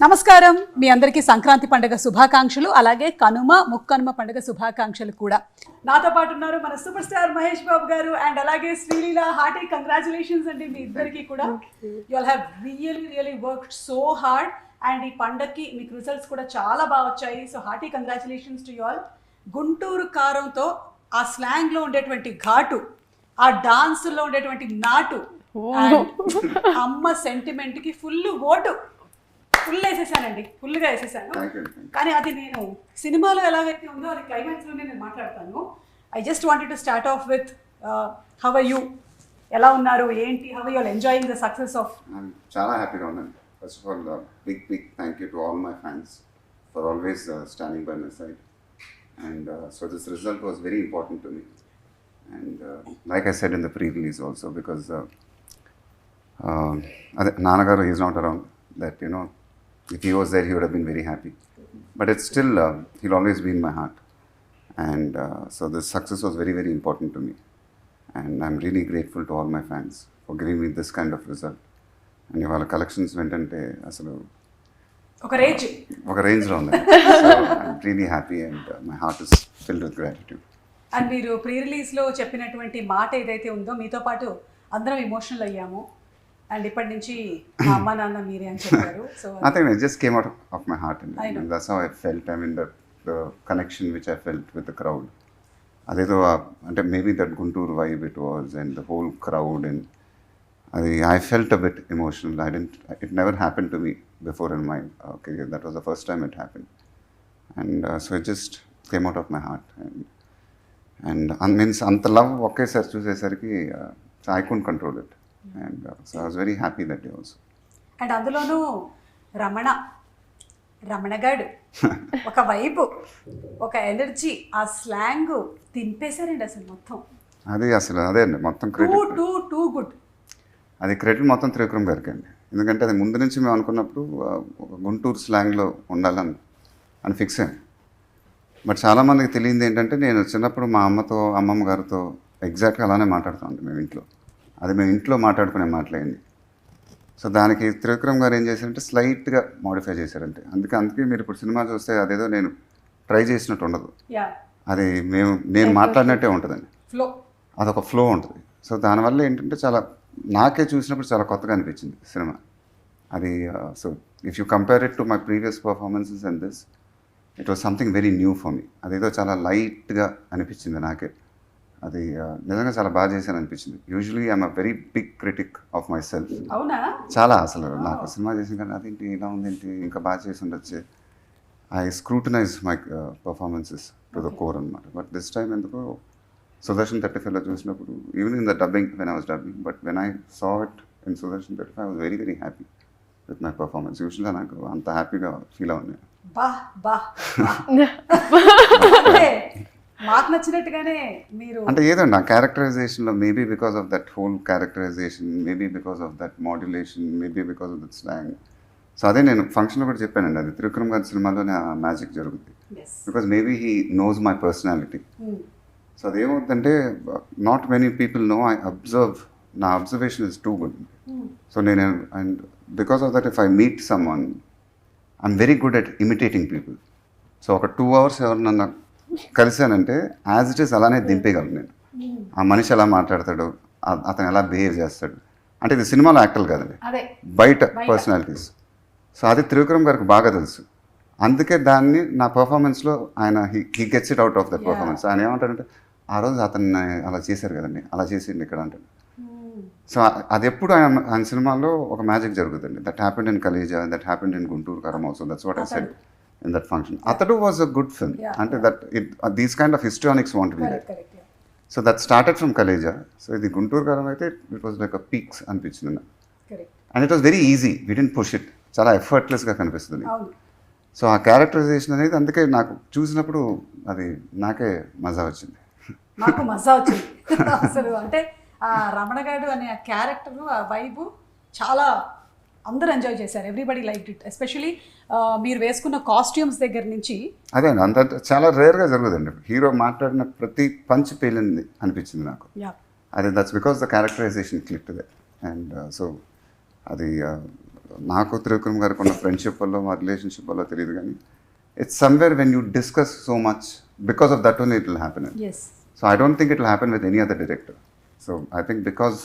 నమస్కారం మీ అందరికీ సంక్రాంతి పండుగ శుభాకాంక్షలు అలాగే కనుమ ముక్కనుమ పండుగ శుభాకాంక్షలు కూడా నాతో పాటు ఉన్నారు మన సూపర్ స్టార్ మహేష్ బాబు గారు అండ్ అలాగే శ్రీలీల హార్టీ కంగ్రాచులేషన్స్ అండి మీ ఇద్దరికి కూడా you all have really worked so hard and ఈ పండగకి మీకు రిజల్ట్స్ కూడా చాలా బాగా వచ్చాయి so hearty congratulations to you all Guntur కారంతో ఆ స్లాంగ్ లో ఉండేటువంటి ఘాటు ఆ డాన్స్ లో ఉండేటువంటి నాటు అమ్మ సెంటిమెంట్ కి ఫుల్ ఓటు ఫుల్ వేసేసానండి ఫుల్గా వేసేసాను కానీ అది నేను సినిమాలో ఎలాగైతే ఉందో అది క్లైమాక్స్లోనే నేను మాట్లాడతాను I just wanted to start off with how are you ఎలా ఉన్నారు ఏంటి how are you enjoying the success of చాలా హ్యాపీగా ఉన్నాను first of all big thank you to all my fans for always standing by my side and so this result was very important to me and like I said in the pre release also because అదే నాన్నగారు is not around that you no if he was there, he would have been very happy. But it's still, he'll always be in my heart. And so this success was very important to me. And I'm really grateful to all my fans for giving me this kind of result. And ivala collections wentante asalu oka range lo undi. So I'm really happy and my heart is filled with gratitude. And మీరు pre release లో చెప్పినటువంటి మాట ఏదైతే ఉందో మీతో పాటు అందరం emotional అయ్యాము అండ్ ఇప్పటి నుంచి మా అమ్మ నాన్న మీరే అని చెప్పారు so I think it just came out of my heart and that's how I felt. I mean the connection which I felt with the crowd adedo ante maybe that Guntur vibe it was and the whole crowd and I felt a bit emotional. It never happened to me before in my career. That was the first time it happened and so it just came out of my heart and means anta love ఒకేసారి చూసేసరికి I couldn't control it. And so I was very happy that day also. And అందులోనూ రమణగాడు ఒక vibe ఒక energy ఆ slang తింపేశారండి అసలు మొత్తం అదే అండి మొత్తం క్రెడిట్ టూ గుడ్ అది క్రెడిట్ మొత్తం త్రివిక్రమ్ గారికి అండి ఎందుకంటే అది ముందు నుంచి మేము అనుకున్నప్పుడు గుంటూరు స్లాంగ్లో ఉండాలని అని ఫిక్స్ అయ్యాను బట్ చాలామందికి తెలియంది ఏంటంటే నేను చిన్నప్పుడు మా అమ్మతో అమ్మమ్మ గారితో ఎగ్జాక్ట్గా అలానే మాట్లాడుతాం మేము ఇంట్లో అది మేము ఇంట్లో మాట్లాడుకునే మాట్లాడింది సో దానికి త్రివిక్రమ్ గారు ఏం చేశారంటే స్లైట్గా మోడిఫై చేశారంటే అందుకే మీరు ఇప్పుడు సినిమా చూస్తే అదేదో నేను ట్రై చేసినట్టు ఉండదు అది నేను మాట్లాడినట్టే ఉంటుందండి ఫ్లో అదొక ఫ్లో ఉంటుంది సో దానివల్ల ఏంటంటే చాలా నాకే చూసినప్పుడు చాలా కొత్తగా అనిపించింది సినిమా అది so if you compare it to my previous performances and this it was something very new for me అదేదో చాలా లైట్గా అనిపించింది నాకే అది నిజంగా చాలా బాగా చేశాను అనిపించింది usually I'm a very big critic of myself చాలా అసలు నాకు సినిమా చేసిన కానీ అదేంటి ఇలా ఉందేంటి ఇంకా బాగా చేసి ఉండొచ్చు I scrutinise my performances to the core అనమాట బట్ దిస్ టైమ్ ఎందుకో సుదర్శన్ 35లో చూసినప్పుడు even in the dubbing when I was dubbing but when I saw it in Sudarshan 35 I was very happy with my performance యూజువల్గా నాకు అంత హ్యాపీగా feel అవును మాకు నచ్చినట్టుగానే మీరు అంటే ఏదండి ఆ క్యారెక్టరైజేషన్లో maybe because of that whole characterization maybe because of that modulation maybe because of that slang so అదే నేను ఫంక్షన్లో కూడా చెప్పానండి అది త్రివిక్రమ్ గారి సినిమాలోనే ఆ మ్యాజిక్ జరుగుతుంది because maybe he knows my personality so అదేమవుతుందంటే not many people know I observe నా observation is too good so నేను and because of that if I meet someone I'm very good at imitating people so ఒక 2 hours ఎవరినన్నా కలిసానంటే as it is అలానే దింపేయగలను నేను ఆ మనిషి ఎలా మాట్లాడతాడు అతను ఎలా బిహేవ్ చేస్తాడు అంటే ఇది సినిమాలో యాక్టర్లు కదండి బయట పర్సనాలిటీస్ సో అది త్రివిక్రమ్ గారికి బాగా తెలుసు అందుకే దాన్ని నా పర్ఫార్మెన్స్లో ఆయన he gets it out of that performance ఆయన ఏమంటాడంటే ఆ రోజు అతన్ని అలా చేశారు కదండి అలా చేసిండి ఇక్కడ అంటాడు సో అది ఎప్పుడు ఆయన సినిమాలో ఒక మ్యాజిక్ జరుగుతుంది that happened in Khaleja that happened in Guntur Kaaram also that's what I said in that function. Atadu was a good film. That these kind of histrionics want to be there. So that started from Kaleja. So the Guntur Karam aithe it was like a peaks anpichindi. And it was very easy. We didn't push it. Chala effortless ga kanipistundi. So ఆ characterisation అనేది అందుకే నాకు చూసినప్పుడు అది నాకే మజా వచ్చింది నాకు మజా వచ్చింది అసలు అంటే ఆ రమణగాడు అనే ఆ క్యారెక్టర్ ఆ వైబు చాలా అందరూ ఎంజాయ్ చేశారు ఎవ్రీబడి లైక్ ఇట్ ఎస్పెషలీ మీరు వేసుకున్న కాస్ట్యూమ్స్ దగ్గర నుంచి అదే అంత చాలా రేర్గా జరుగుతుందండి హీరో మాట్లాడిన ప్రతి పంచ్ పేలింది అనిపించింది నాకు అదే that's because the characterization click they and so అది నాకు త్రివిక్రమ్ గారికి ఉన్న ఫ్రెండ్షిప్ వల్ల మా రిలేషన్షిప్ వల్ల తెలియదు కానీ it's somewhere when you discuss so much because of that only it will happen. Yes So I don't think it will happen with any other director. So I think because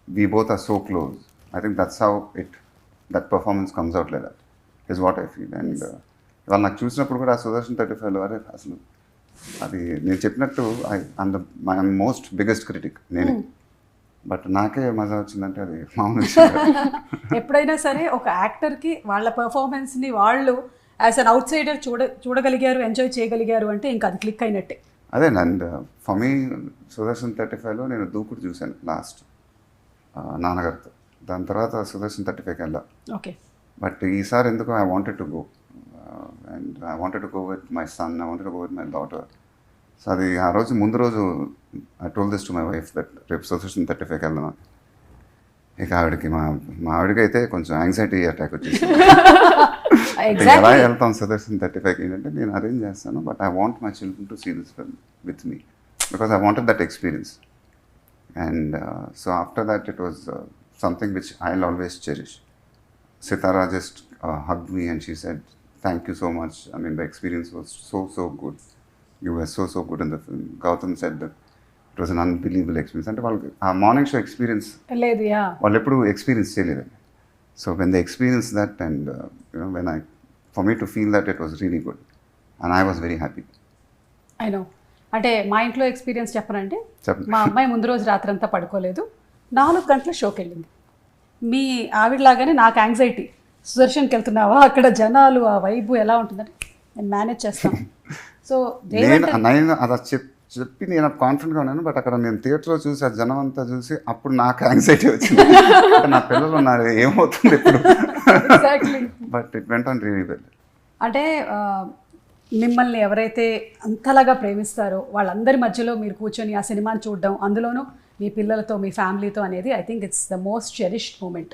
we both are so close, I think that's how that performance comes out like that, is what I feel. And వాళ్ళు నాకు చూసినప్పుడు కూడా ఆ సుదర్శన్ 35లో అరే అసలు అది నేను చెప్పినట్టు మై మోస్ట్ బిగ్గెస్ట్ క్రిటిక్ నేనే, బట్ నాకే మజా వచ్చిందంటే అది మామూలు విషయం కాదు. ఎప్పుడైనా సరే ఒక యాక్టర్కి వాళ్ళ పర్ఫార్మెన్స్ని వాళ్ళు యాజ్ అన్ అవుట్ సైడర్ చూడగలిగారు, ఎంజాయ్ చేయగలిగారు అంటే ఇంకా అది క్లిక్ అయినట్టే. అదే అండ్ ఫర్ మీ సుదర్శన్ 35లో నేను దూకుడు చూశాను లాస్ట్ నాన్నగారితో, దాని తర్వాత సుదర్శన్ 35కి వెళ్ళా. ఓకే. బట్ ఈసారి ఎందుకు I wanted to go and I wanted to go with my son, I wanted to go with my daughter. So అది ఆ రోజు ముందు రోజు I told this to my wife that రేపు సుదర్శన్ 35కి వెళ్దాం. ఇక ఆవిడకి మా ఆవిడకి అయితే కొంచెం యాంగ్జైటీ అటాక్ వచ్చేసి ఎలా వెళ్తాం సుదర్శన్ 35కి ఏంటంటే నేను అరేంజ్ చేస్తాను, but I want my children to see this film with me because I wanted that experience. And so after that it was something which I will always cherish. Sitara just hugged me and she said, "Thank you so much. I mean, the experience was so good. You were so good in the film." Gautam said that it was an unbelievable experience. అంటే వాళ్ళకి ఆ morning show experience లేదు, వాళ్ళు ఎప్పుడు experience చేయలేదండి. So when they experience that and when for me to feel that it was really good and I was very happy. I know. అంటే మా ఇంట్లో ఎక్స్పీరియన్స్ చెప్పనంటే చెప్పండి. మా అమ్మాయి ముందు రోజు రాత్రంతా పడుకోలేదు, 4 గంటల షోకి వెళ్ళింది. మీ ఆవిడలాగానే నాకు యాంగ్జైటీ, సుదర్శన్కి వెళ్తున్నావా, అక్కడ జనాలు ఆ వైబు ఎలా ఉంటుందంటే నేను మేనేజ్ చేస్తాను. సో నేను అలా చెప్పి నేను కాన్ఫిడెంట్గా ఉన్నాను, బట్ అక్కడ నేను థియేటర్లో చూసి ఆ జనం అంతా చూసి అప్పుడు నాకు యాంగ్జైటీ వచ్చింది. నా పిల్లలు ఉన్నారు ఏమవుతుంది ఇప్పుడు, but it went on really well. అంటే మిమ్మల్ని ఎవరైతే అంతలాగా ప్రేమిస్తారో వాళ్ళందరి మధ్యలో మీరు కూర్చొని ఆ సినిమాని చూడడం, అందులోనూ మీ పిల్లలతో మీ ఫ్యామిలీతో అనేది I think it's the most cherished moment.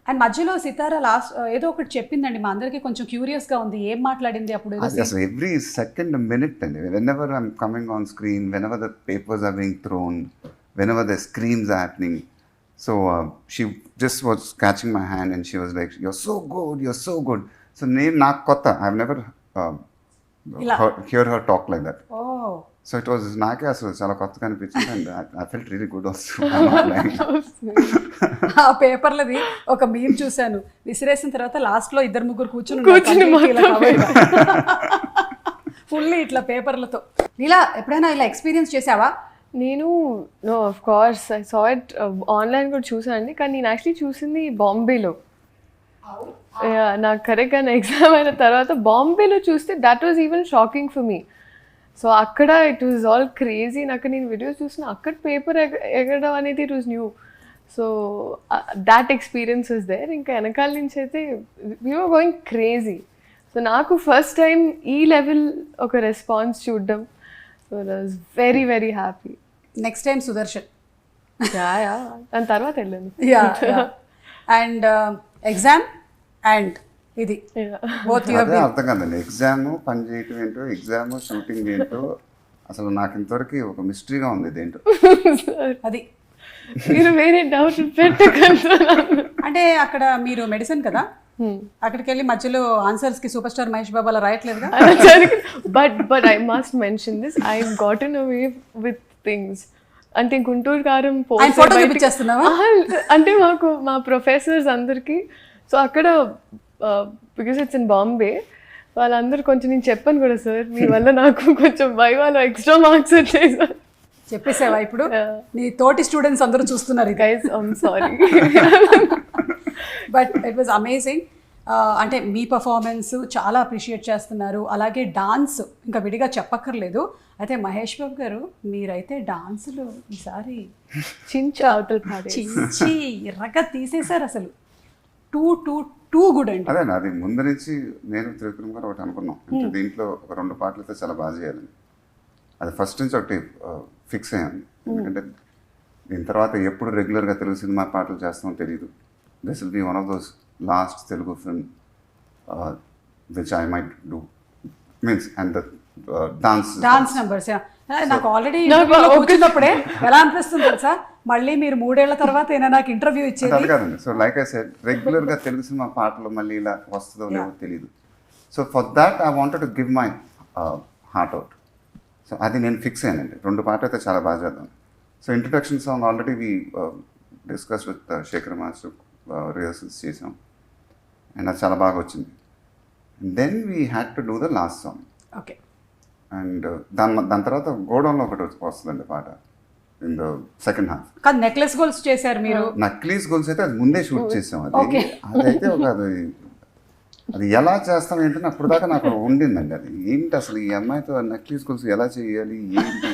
And మధ్యలో సితారా లాస్ట్ ఏదో ఒకటి చెప్పిందండి, మా అందరికీ కొంచెం క్యూరియస్గా ఉంది, ఏం మాట్లాడింది అప్పుడు? ఎవ్రీ సెకండ్ మినిట్ అండి, whenever I'm coming on screen, whenever the papers are being thrown, whenever the screams are happening, so she just was catching my hand and she was like you're so good. So నేను నాకు కొత్త, I have never hear her talk like that. So it was నాకే అసలు చాలా కొత్తగా అనిపించింది and I felt really good also. ఆ పేపర్లది ఒక మీమ్ చూశాను, విసిరేసిన తర్వాత లాస్ట్లో 2-3 కూర్చుని ఫుల్ ఇట్లా పేపర్లతో. ఇలా ఎప్పుడైనా ఇలా ఎక్స్పీరియన్స్ చేసావా? నేను of course I saw it online కూడా చూసాను, కానీ నేను యాక్చువల్లీ చూసింది బాంబేలో. నాకు కరెక్ట్గా నా ఎగ్జామ్ అయిన తర్వాత బాంబేలో చూస్తే that was even shocking for me. So అక్కడ ఇట్ వాజ్ ఆల్ క్రేజీ. నాకు నేను వీడియోస్ చూసిన అక్కడ పేపర్ ఎగరడం అనేది it was new. So that experience was there. ఇంకా వెనకాల నుంచి అయితే we were going crazy. So నాకు ఫస్ట్ టైం ఈ లెవెల్ ఒక రెస్పాన్స్ చూడడం, so I was very very happy. Next time Sudarshan దాని తర్వాత వెళ్ళాను. అండ్ ఎగ్జామ్ అండ్ ఇది అదే అర్థం కాదండి, ఎగ్జామ్ పని చేయటం ఏంటో, ఎగ్జామ్ షూటింగ్ ఏంటో అసలు నాకు ఇంతవరకు ఒక మిస్టరీగా ఉంది ఇదేంటో. అది మీరు వేరే డౌట్ పెట్టకండి. అంటే అక్కడ మీరు మెడిసిన్ కదా, అక్కడికి వెళ్ళి మధ్యలో ఆన్సర్స్ కి సూపర్ స్టార్ మహేష్ బాబు అలా రాయట్లేదుగా. But I must mention this, I gotten away with things. అంటే గుంటూరు కారం అంటే మాకు మా ప్రొఫెసర్స్ అందరికి, సో అక్కడ బికాస్ ఇట్స్ ఇన్ బాంబే, వాళ్ళందరూ కొంచెం నేను చెప్పాను కూడా, సార్ మీ వల్ల నాకు కొంచెం వైవాలో ఎక్స్ట్రా మార్క్స్ వచ్చాయి సార్. చెప్పేసావా ఇప్పుడు? నీ తోటి స్టూడెంట్స్ అందరూ చూస్తున్నారు guys, I'm sorry. But it was amazing. అంటే మీ పర్ఫార్మెన్స్ చాలా అప్రిషియేట్ చేస్తున్నారు, అలాగే డాన్స్ ఇంకా విడిగా చెప్పక్కర్లేదు. అయితే మహేష్ బాబు గారు మీరైతే డాన్సులు ఈసారి చించి అవతల చించి ఎర్రగా తీసేశారు అసలు. టూ గుడ్ అండి. అదే అది ముందు నుంచి నేను త్రివిక్రమ్ గారు ఒకటి అనుకున్నాం, అంటే దీంట్లో ఒక 2 పాటలు అయితే చాలా బాగా చేయాలని. అది ఫస్ట్ నుంచి ఒకటి ఫిక్స్ అయ్యాను, ఎందుకంటే దీని తర్వాత ఎప్పుడు రెగ్యులర్గా తెలుగు సినిమా పాటలు చేస్తామో తెలియదు. This will be one of those last Telugu film which I might do means. And the dance numbers. నాకు ఆల్రెడీ ఇంటర్వ్యూలో కూర్చున్నప్పుడే ఎలా అనిపిస్తుంది తెలుసా, మళ్ళీ మీరు 3 ఏళ్ల తర్వాత ఏమైనా నాకు ఇంటర్వ్యూ ఇచ్చేది. అది కాదండి. సో లైక్ ఐ సెడ్, రెగ్యులర్గా తెలుగు సినిమా పాటలు మళ్ళీ ఇలా వస్తుందో లేదో తెలియదు. So for that I wanted to give my heart out. So అది నేను ఫిక్స్ అయ్యానండి. 2 పాటలు అయితే చాలా బాగా చేద్దాం. So introduction song already we discuss with Shekhar master, rehearsals చేసాం అండ్ అది చాలా బాగా వచ్చింది. Then we had to do the last song. Okay. And దాని తర్వాత గోడౌన్లో ఒకటి వస్తుందండి పాట ఇన్ ద సెకండ్ హాఫ్. కానీ నెక్లెస్ గోల్స్ చేశారు మీరు. నక్లీస్ గోల్స్ అయితే అది ముందే షూట్ చేసాం. అదైతే ఒక అది ఎలా చేస్తాం ఏంటంటే అప్పుడు దాకా నాకు ఉండిందండి. అది ఏంటి అసలు ఈ అమ్మాయితో నక్లీస్ గోల్స్ ఎలా చేయాలి ఏంటి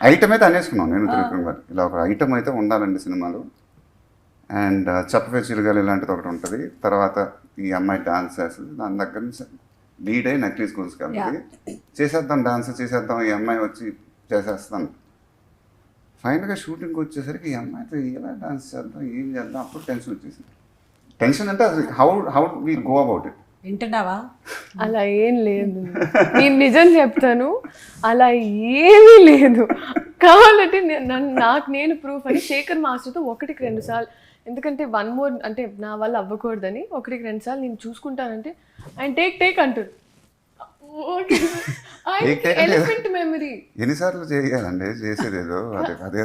ఐటమ్ అయితే అనేసుకున్నాం నేను త్రివిక్రమ్ గారు. ఇలా ఒక ఐటమ్ అయితే ఉండాలండి సినిమాలో. అండ్ చెప్పవే చిరుగాలి ఇలాంటిది ఒకటి ఉంటుంది. తర్వాత ఈ అమ్మాయి డాన్స్ చేస్తుంది. దాని దగ్గర నుంచి లీడ్ అయ్యి నక్లీస్ గోల్స్కి వెళ్తుంది. చేసేద్దాం డాన్స్ చేసేద్దాం, ఈ అమ్మాయి వచ్చి చేసేస్తాను. ఫైనల్గా షూటింగ్కి వచ్చేసరికి ఈ అమ్మాయితో ఎలా డాన్స్ చేద్దాం, ఏం చేద్దాం, అప్పుడు టెన్షన్ వచ్చేసింది. టెన్షన్ అంటే అది how we go about it. వింటున్నావా? అలా ఏం లేదు, నేను నిజం చెప్తాను, అలా ఏమీ లేదు. కావాలంటే నాకు నేను ప్రూఫ్ అని శేఖర్ మాస్టర్తో 1-2 సార్లు, ఎందుకంటే 1 more అంటే నా వల్ల అవ్వకూడదని 1-2 సార్లు నేను చూసుకుంటానంటే ఆయన టేక్ అంటారు. Elephant memory. ఎన్నిసార్లు చేయాలండి చేసేది ఏదో అదే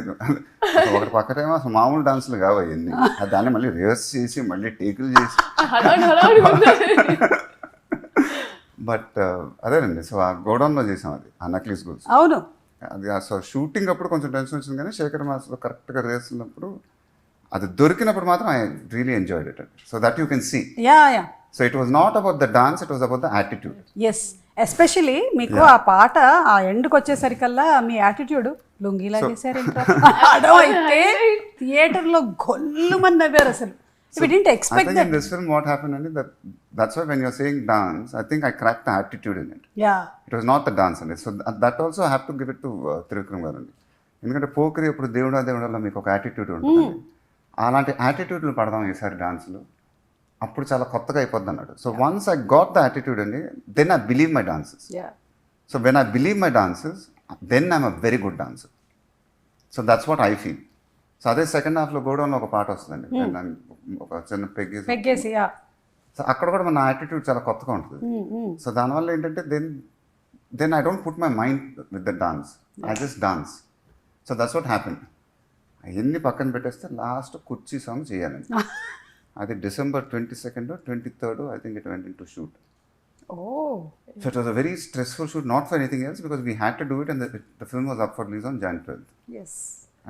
ఒకటి పక్కనేమో అసలు మామూలు డాన్సులు కావు అవన్నీ. దాన్ని మళ్ళీ రివర్స్ చేసి మళ్ళీ టేకులు చేసి బట్ అదేనండి. సో ఆ గోడౌన్లో చేసాం అది, ఆ నక్లీస్ గోల్స్. అవును. అది సో షూటింగ్ అప్పుడు కొంచెం టెన్షన్ వచ్చింది, కానీ శేఖర్ మాస్టర్తో కరెక్ట్గా రేస్తున్నప్పుడు అది దొరికినప్పుడు మాత్రం I really enjoyed it. So that you can see. So it was not about the dance, it was about the attitude. Yes, especially మీకు ఆ పాట ఆ ఎండ్కి వచ్చేసరికల్లా మీ యాటిట్యూడ్ లుంగి లాగేశారు అయితే థియేటర్లో గొల్లుమని నవ్వారు అసలు. We didn't expect that. In this film what happened and that's why when you're saying dance, I think I cracked the attitude in it. Yeah. It was not the dance in it. So that also I have to give it to Trivikram garu. ఎందుకంటే పోకరి ఇప్పుడు దేవుడాలో మీకు ఒక attitude ఉంటుంది. అలాంటి యాటిట్యూడ్లు పడదాం ఈసారి డాన్స్లో, అప్పుడు చాలా కొత్తగా అయిపోద్ది అన్నాడు. So once I got the attitude అండి, then I believe my dances. So when I believe my dances, then I'm a very good dancer. So that's what I feel. So అదే సెకండ్ హాఫ్లో గోడౌన్లో ఒక పాట వస్తుందండి, ఒక చిన్న పెగ్గేసి. సో అక్కడ కూడా మన యాటిట్యూడ్ చాలా కొత్తగా ఉంటుంది. సో దానివల్ల ఏంటంటే then I don't put my mind with the dance, I just dance. So that's what happen. అవన్నీ పక్కన పెట్టేస్తే లాస్ట్ కుర్చీ సాంగ్ చేయాలండి. అది December 22nd or 23rd, I think it went into shoot. Oh. So it was a very stressful shoot, not for anything else, because we had to do it and the film was up for release on Jan 12th. Yes.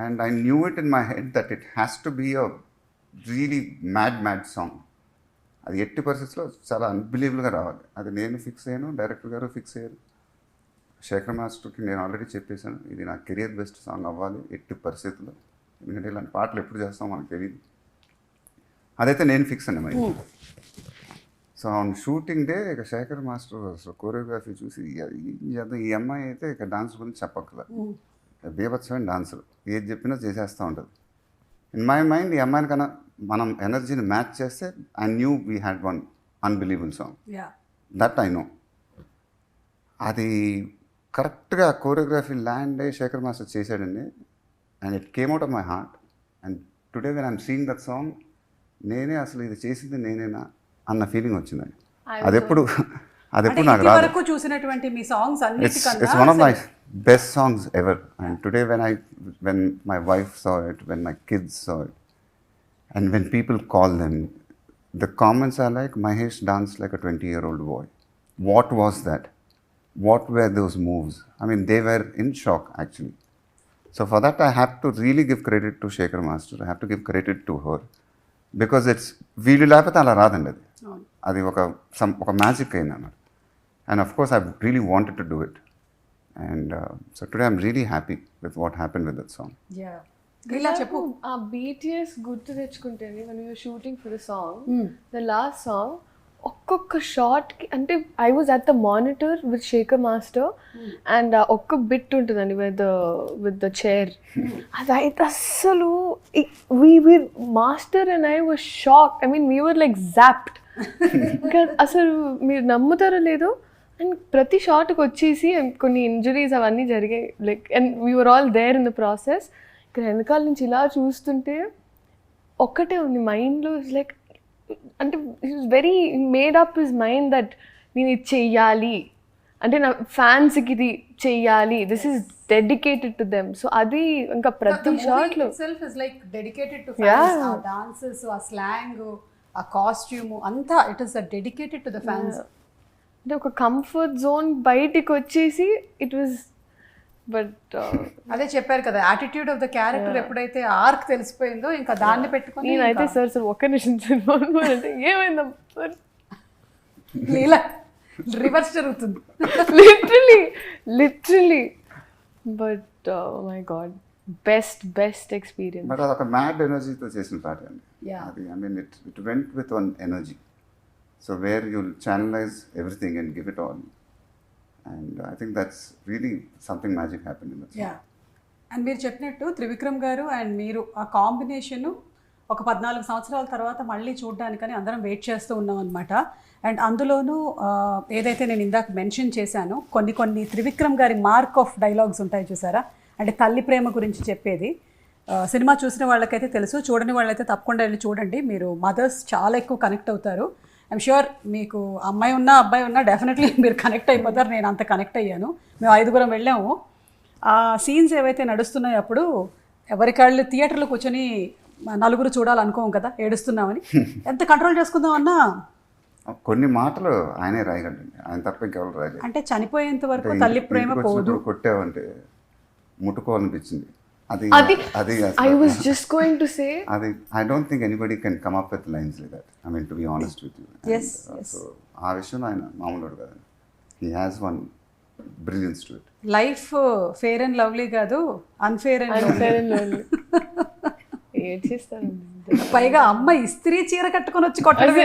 And I knew it in my head that it has to be a really mad song. అది ఎట్టి పరిస్థితుల్లో చాలా అన్బిలీవబుల్గా రావాలి. అది నేను fix అయ్యాను, director గారు fix అయ్యారు. శేఖర్ మాస్టర్కి నేను ఆల్రెడీ చెప్పేశాను, ఇది నా కెరియర్ బెస్ట్ సాంగ్ అవ్వాలి ఎట్టి పరిస్థితుల్లో, ఎందుకంటే ఇలాంటి పాటలు ఎప్పుడు చేస్తామో మనకు తెలియదు. అదైతే నేను ఫిక్స్ అండి మరి. సో ఆన్ షూటింగ్ డే ఇక శేఖర్ మాస్టర్ అసలు కోరియోగ్రఫీ చూసి ఏం చేద్దాం, ఈ అమ్మాయి అయితే ఇక డాన్స్ గురించి చెప్పక్కర్లేదు, బీభత్సమైన డాన్సర్, ఏది చెప్పినా చేసేస్తూ ఉంటుంది. ఇన్ మై మైండ్ ఈ అమ్మాయిని కన్నా మనం ఎనర్జీని మ్యాచ్ చేస్తే I knew we had one unbelievable song. That I know. అది కరెక్ట్గా కోరియోగ్రఫీ ల్యాండ్ అయ్యి శేఖర్ మాస్టర్ చేశాడండి. And it came out of my heart. And today when I'm seeing that song, నేనే అసలు ఇది చేసింది నేనేనా అన్న ఫీలింగ్ వచ్చిందండి. అది ఎప్పుడు నాకు రాదు. చూసినటువంటి మీ songs it's one of my best songs ever. And today when my wife saw it, when my kids saw it, and when people call them, the comments are like, Mahesh danced like a 20-year-old boy. What was that? What were those moves? I mean, they were in shock actually. So for that I have to really give credit to Shekhar Master. I have to give credit to her. Because it's వీళ్ళు లేకపోతే అలా రాదండి. అది ఒక magic అయింది అన్నమాట. And of course I really wanted to do it. And so today I'm really happy with what happen with that song. చెప్పు. ఆ బీటీఎస్ గుర్తు తెచ్చుకుంటేనే when we were shooting for the song, the last song, ఒక్కొక్క షార్ట్కి అంటే I was at the monitor with Shekhar master and ఒక్క bit ఉంటుందండి with the chair. అదైతే అస్సలు we're master and I was shock. I mean we were like zapped. అసలు మీరు నమ్ముతారో లేదో, అండ్ ప్రతి షాట్కి వచ్చేసి కొన్ని ఇంజరీస్ అవన్నీ జరిగాయి like and we're all there in the process. ఇక్కడ వెనకాల నుంచి ఇలా చూస్తుంటే ఒక్కటే ఉంది మైండ్లో, లైక్ అంటే it's very made up his mind that నేను ఇది చెయ్యాలి అంటే నా ఫ్యాన్స్కి ఇది చెయ్యాలి, this is dedicated to them. So అది ఇంకా ప్రతి షాట్లో లైక్ డెడికేటెడ్ టు ఫ్యాన్స్, ఆ డాన్సెస్, ఆ స్లాంగ్, ఆ కాస్ట్యూమ్ అంతా it is dedicated to the fans. అంటే ఒక కంఫర్ట్ జోన్ బయటికి వచ్చేసి ఇట్ వాజ్. బట్ అదే చెప్పారు కదా, యాటిట్యూడ్ ఆఫ్ ద క్యారెక్టర్ ఎప్పుడైతే ఆర్క్ తెలిసిపోయిందో ఇంకా దాన్ని పెట్టుకొని నేనైతే సార్ ఒక్క నిమిషం సినిమా అంటే ఏమైందా సార్ లీలా రివర్స్ జరుగుతుంది literally. But my god best experience. But అదొక మ్యాడ్ ఎనర్జీతో చేసిన పాట అండి అది. I mean it went with one energy. So where you'll channelize everything and give it all. And I think that's really something magic happen in that. Yeah, and మీరు చెప్పినట్టు త్రివిక్రమ్ గారు and మీరు ఆ కాంబినేషను ఒక 14 సంవత్సరాల తర్వాత మళ్ళీ చూడడానికని అందరం వెయిట్ చేస్తూ ఉన్నాం అనమాట. అండ్ అందులోనూ ఏదైతే నేను ఇందాక మెన్షన్ చేశానో కొన్ని త్రివిక్రమ్ గారి మార్క్ ఆఫ్ డైలాగ్స్ ఉంటాయి చూసారా, అంటే తల్లి ప్రేమ గురించి చెప్పేది. సినిమా చూసిన వాళ్ళకైతే తెలుసు, చూడని వాళ్ళైతే తప్పకుండా వెళ్ళి చూడండి. మీరు మదర్స్ చాలా ఎక్కువ కనెక్ట్ అవుతారు. ఐఎమ్ షూర్ మీకు అమ్మాయి ఉన్నా అబ్బాయి ఉన్నా డెఫినెట్లీ మీరు కనెక్ట్ అయిపోతారు. నేను అంత కనెక్ట్ అయ్యాను. మేము 5గురం వెళ్ళాము. ఆ సీన్స్ ఏవైతే నడుస్తున్నాయో అప్పుడు ఎవరికాళ్ళు థియేటర్లో కూర్చొని నలుగురు చూడాలనుకోం కదా, ఏడుస్తున్నామని ఎంత కంట్రోల్ చేసుకుందామన్నా కొన్ని మాటలు ఆయనే రాయగలండి, ఆయన తప్ప ఇంకెవరు రాయలేదు. అంటే చనిపోయేంత వరకు తల్లి ప్రేమ పోదు. కొట్టావంటే ముట్టుకోవాలనిపించింది. అది I was just going to say అది I don't think anybody can come up with lines like that. I mean, to be honest with you. Yes, yes. So ఆ విషయంలో ఆయన మామూలుడు కదండి. He has one brilliance to it. Life fair and lovely కాదు, unfair and lovely. పైగా అమ్మ ఇస్త్రీ చీర కట్టుకొని వచ్చి కొట్టడం.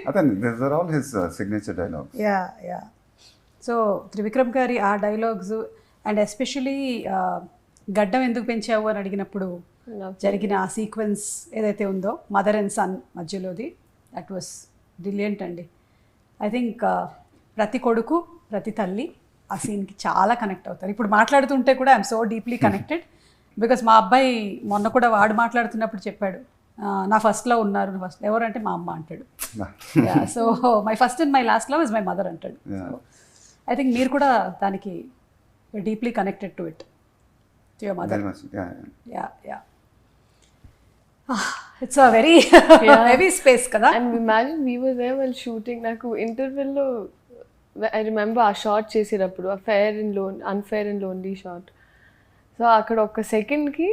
అదే these are all his signature dialogues. Yeah. So Trivikram గారి ఆ డైలాగ్స్ అండ్ ఎస్పెషలీ గడ్డం ఎందుకు పెంచావు అని అడిగినప్పుడు జరిగిన ఆ సీక్వెన్స్ ఏదైతే ఉందో మదర్ అండ్ సన్ మధ్యలోది, దట్ వాస్ బ్రిలియంట్ అండి. ఐ థింక్ ప్రతి కొడుకు ప్రతి తల్లి ఆ సీన్కి చాలా కనెక్ట్ అవుతారు. ఇప్పుడు మాట్లాడుతుంటే కూడా I'm so deeply connected because మా అబ్బాయి మొన్న కూడా వాడు మాట్లాడుతున్నప్పుడు చెప్పాడు, నా ఫస్ట్లో ఉన్నారు, ఫస్ట్ ఎవరంటే మా అమ్మ అంటాడు. So my first and my last love is my mother అంటాడు. సో ఐ థింక్ మీరు కూడా దానికి deeply connected to it, to your mother. Very much, Yeah. It's a very heavy space kada. And imagine we were there while shooting. Naku interval lo I remember ఆ shot చేసేటప్పుడు ఆ unfair and lonely shot. So అక్కడ ఒక సెకండ్కి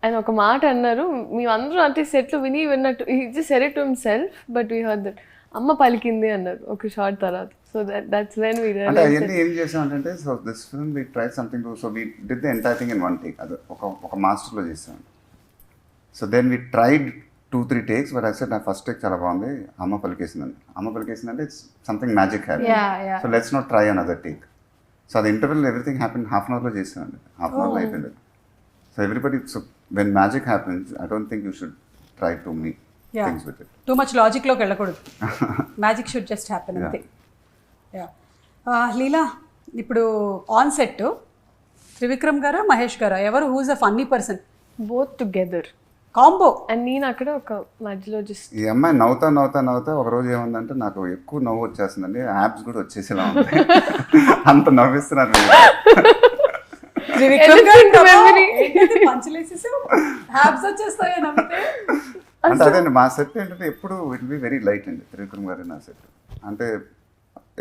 ఆయన ఒక మాట అన్నారు, మేమందరూ అంటే సెట్లో విన్నట్టు he just said it to himself but we heard that అమ్మ పలికింది అన్నారు ఒక షాట్ తర్వాత. సో that's when we అంటే realized అవన్నీ ఏం చేసామంటే, so this film we try something to, so we did the entire thing in one take. అది ఒక మాస్టర్లో చేసాం. So then we tried 2-3 takes, but I said నా ఫస్ట్ టేక్ చాలా బాగుంది, అమ్మ పలికేసిందంటే it's something magic happen. So let's not try another take. So అది interval everything happen half an అవర్లో చేసామండి. హాఫ్ అన్ అవర్లో అయిపోయింది. So everybody, so when magic happens I don't think you should try to make things with it. Too much లాజిక్లోకి వెళ్ళకూడదు, magic should just happen అంతే. లీలా, ఇప్పుడు on set Trivikram గారా మహేష్ గారా ఎవరు who's a funny person? Both together combo. And నేను అక్కడ ఒక మధ్యలో జస్ట్ ఈ అమ్మాయి నవ్వుతా ఒక రోజు ఏముందంటే నాకు ఎక్కువ నవ్వు వచ్చేస్తుందండి, యాప్స్ కూడా వచ్చేసేలా ఉంది. అంత నవ్విస్తున్నారు. త్రివిక్రమ్ గారు పంచలేసేసావు, హ్యాప్స్ వచ్చేస్తాయా నవ్వితే? అంటే అదేండి మా సెట్ ఏంటంటే ఎప్పుడు ఇట్ బి వెరీ లైట్ అండి త్రివిక్రమ్ గారి నా సెట్. అంటే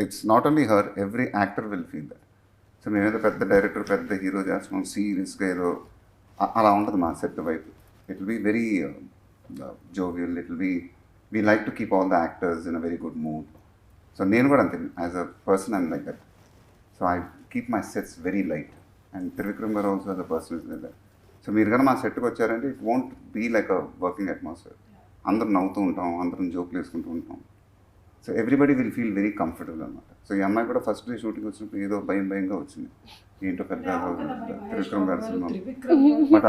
it's not only her, every actor will feel that. So మేమేదో పెద్ద డైరెక్టర్ పెద్ద హీరో చేస్తున్నాం సీరియస్గా ఏదో అలా ఉండదు మా సెట్ వైపు. It will be very jovial, it will be we like to keep all the actors in a very good mood. So నేను కూడా అంతే, as a person I'm like that. So I keep my sets very light and Trivikram garu also as a person is like that. So మీరు కానీ మా సెట్కి వచ్చారంటే it won't be like a working atmosphere. అందరం నవ్వుతూ ఉంటాం, అందరం జోక్లు వేసుకుంటూ ఉంటాం. So everybody will feel very comfortable అనమాట. సో ఈ అమ్మాయి కూడా ఫస్ట్ డే షూటింగ్ వచ్చినప్పుడు ఏదో భయంగా వచ్చింది, ఏంటో పెద్ద త్రివిక్రమ్ గారి సినిమా. బట్